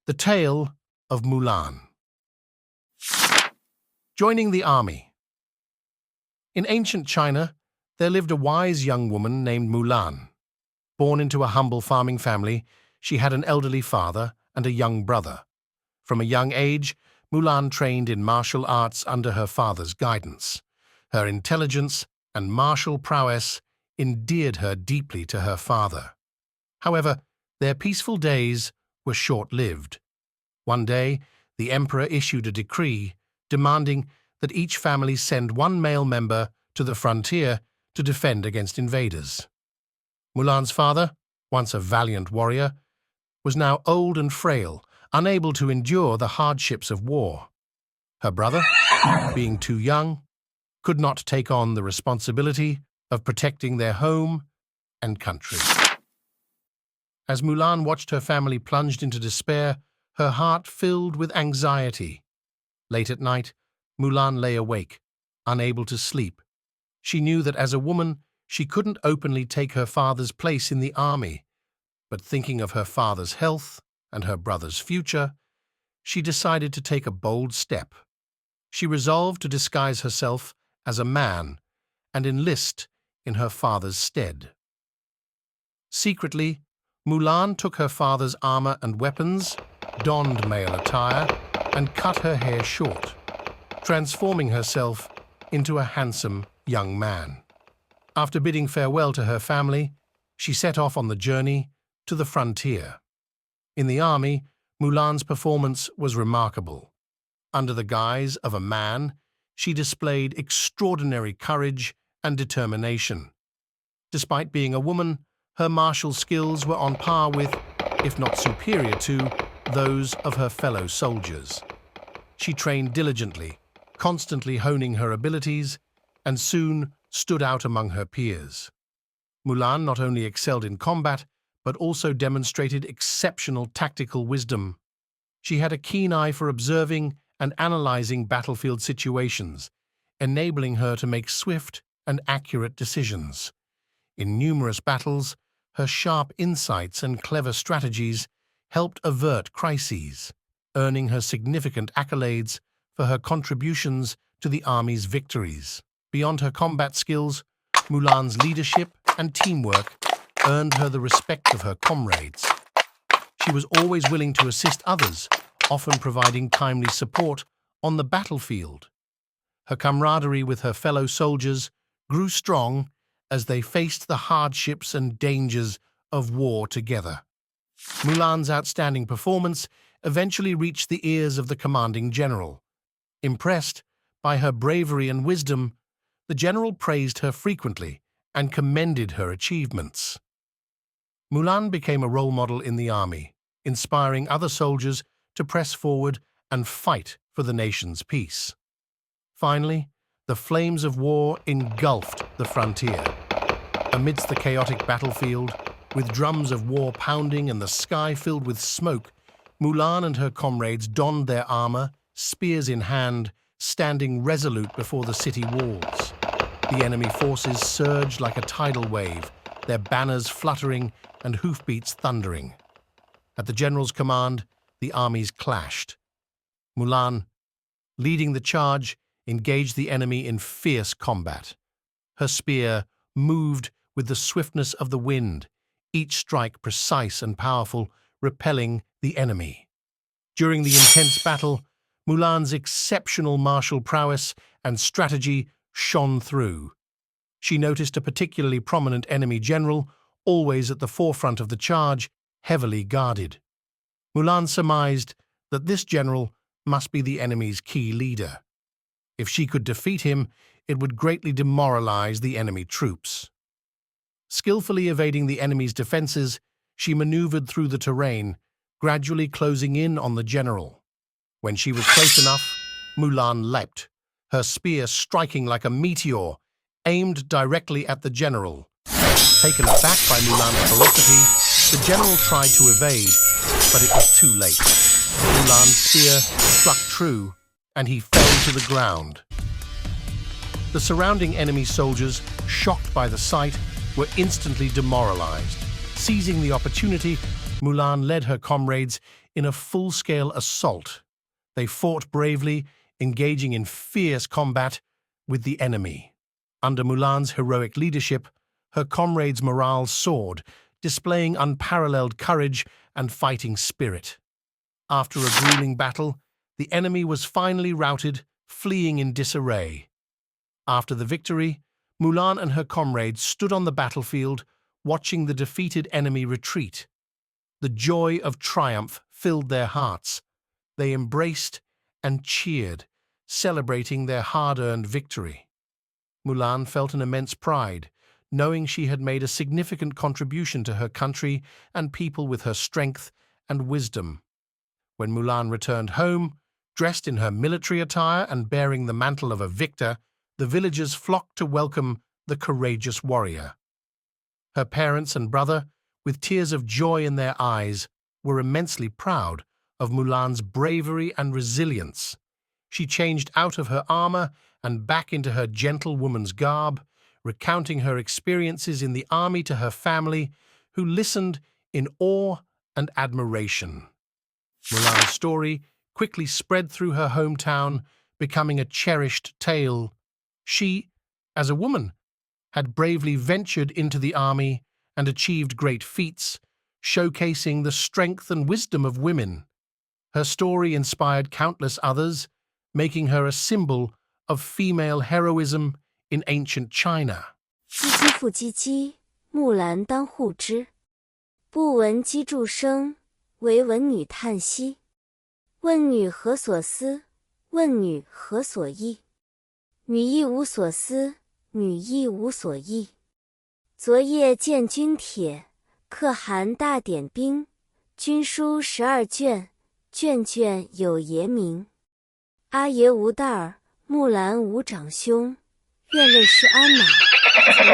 The Tale of Mulan. Joining the army. In ancient China, there lived a wise young woman named Mulan. Born into a humble farming family, she had an elderly father and a young brother. From a young age, Mulan trained in martial arts under her father's guidance. Her intelligence and martial prowess endeared her deeply to her father. However, their peaceful days were short-lived. One day, the emperor issued a decree demanding that each family send one male member to the frontier to defend against invaders. Mulan's father, once a valiant warrior, was now old and frail, unable to endure the hardships of war. Her brother, being too young, could not take on the responsibility of protecting their home and country. As Mulan watched her family plunged into despair, her heart filled with anxiety. Late at night, Mulan lay awake, unable to sleep. She knew that as a woman, she couldn't openly take her father's place in the army, but thinking of her father's health and her brother's future, she decided to take a bold step. She resolved to disguise herself as a man and enlist in her father's stead. Secretly, Mulan took her father's armor and weapons, donned male attire, and cut her hair short, transforming herself into a handsome young man. After bidding farewell to her family, she set off on the journey to the frontier. In the army, Mulan's performance was remarkable. Under the guise of a man, she displayed extraordinary courage and determination. Despite being a woman, her martial skills were on par with, if not superior to, those of her fellow soldiers. She trained diligently, constantly honing her abilities, and soon stood out among her peers. Mulan not only excelled in combat, but also demonstrated exceptional tactical wisdom. She had a keen eye for observing and analyzing battlefield situations, enabling her to make swift and accurate decisions. In numerous battles, her sharp insights and clever strategies helped avert crises, earning her significant accolades for her contributions to the army's victories. Beyond her combat skills, Mulan's leadership and teamwork earned her the respect of her comrades. She was always willing to assist others, often providing timely support on the battlefield. Her camaraderie with her fellow soldiers grew strong as they faced the hardships and dangers of war together. Mulan's outstanding performance eventually reached the ears of the commanding general. Impressed by her bravery and wisdom, the general praised her frequently and commended her achievements. Mulan became a role model in the army, inspiring other soldiers to press forward and fight for the nation's peace. Finally, the flames of war engulfed the frontier. Amidst the chaotic battlefield, with drums of war pounding and the sky filled with smoke, Mulan and her comrades donned their armor, spears in hand, standing resolute before the city walls. The enemy forces surged like a tidal wave, their banners fluttering and hoofbeats thundering. At the general's command, the armies clashed. Mulan, leading the charge, engaged the enemy in fierce combat. Her spear moved with the swiftness of the wind, each strike precise and powerful, repelling the enemy. During the intense battle, Mulan's exceptional martial prowess and strategy shone through. She noticed a particularly prominent enemy general, always at the forefront of the charge, heavily guarded. Mulan surmised that this general must be the enemy's key leader. If she could defeat him, it would greatly demoralize the enemy troops. Skillfully evading the enemy's defenses, she maneuvered through the terrain, gradually closing in on the general. When she was close enough, Mulan leapt, her spear striking like a meteor, aimed directly at the general. Taken aback by Mulan's ferocity, the general tried to evade, but it was too late. Mulan's spear struck true, and he fell to the ground. The surrounding enemy soldiers, shocked by the sight, were instantly demoralized. Seizing the opportunity, Mulan led her comrades in a full-scale assault. They fought bravely, engaging in fierce combat with the enemy. Under Mulan's heroic leadership, her comrades' morale soared, displaying unparalleled courage and fighting spirit. After a grueling battle, the enemy was finally routed, fleeing in disarray. After the victory, Mulan and her comrades stood on the battlefield, watching the defeated enemy retreat. The joy of triumph filled their hearts. They embraced and cheered, celebrating their hard-earned victory. Mulan felt an immense pride, knowing she had made a significant contribution to her country and people with her strength and wisdom. When Mulan returned home, dressed in her military attire and bearing the mantle of a victor, the villagers flocked to welcome the courageous warrior. Her parents and brother, with tears of joy in their eyes, were immensely proud of Mulan's bravery and resilience. She changed out of her armor and back into her gentle woman's garb, recounting her experiences in the army to her family, who listened in awe and admiration. Mulan's story quickly spread through her hometown, becoming a cherished tale. She, as a woman, had bravely ventured into the army and achieved great feats, showcasing the strength and wisdom of women. Her story inspired countless others, making her a symbol of female heroism in ancient China. 唧唧复唧唧，木兰当户织。不闻机杼声，惟闻女叹息。问女何所思？问女何所忆？女亦无所思，女亦无所忆。昨夜见军帖，可汗大点兵。军书12卷，卷卷有爷名。阿爷无带儿，木兰无长兄。愿为师鞍马，从